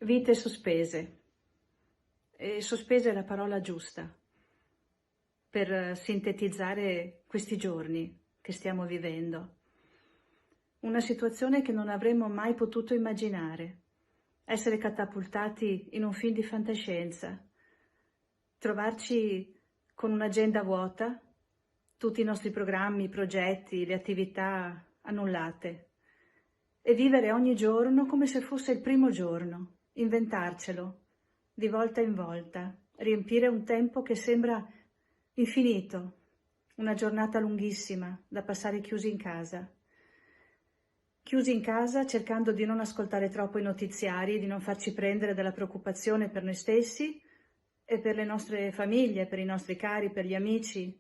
Vite sospese. E sospesa è la parola giusta per sintetizzare questi giorni che stiamo vivendo. Una situazione che non avremmo mai potuto immaginare. Essere catapultati in un film di fantascienza. Trovarci con un'agenda vuota, tutti i nostri programmi, i progetti, le attività annullate. E vivere ogni giorno come se fosse il primo giorno, inventarcelo, di volta in volta, riempire un tempo che sembra infinito, una giornata lunghissima da passare chiusi in casa. Chiusi in casa cercando di non ascoltare troppo i notiziari, di non farci prendere dalla preoccupazione per noi stessi e per le nostre famiglie, per i nostri cari, per gli amici,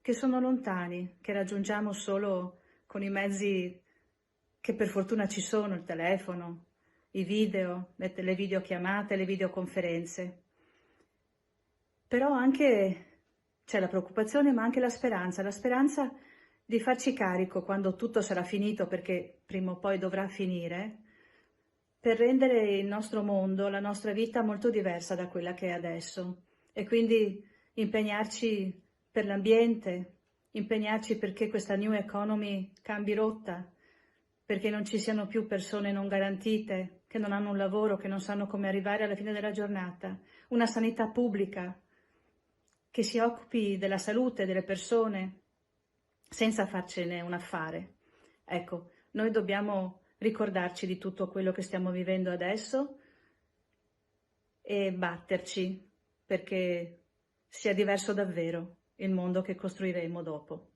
che sono lontani, che raggiungiamo solo con i mezzi che per fortuna ci sono, il telefono, i video, le videochiamate, le videoconferenze. Però anche c'è la preoccupazione, ma anche la speranza di farci carico quando tutto sarà finito, perché prima o poi dovrà finire, per rendere il nostro mondo, la nostra vita molto diversa da quella che è adesso. E quindi impegnarci per l'ambiente, impegnarci perché questa new economy cambi rotta, perché non ci siano più persone non garantite, che non hanno un lavoro, che non sanno come arrivare alla fine della giornata, una sanità pubblica che si occupi della salute delle persone senza farcene un affare. Ecco, noi dobbiamo ricordarci di tutto quello che stiamo vivendo adesso e batterci perché sia diverso davvero il mondo che costruiremo dopo.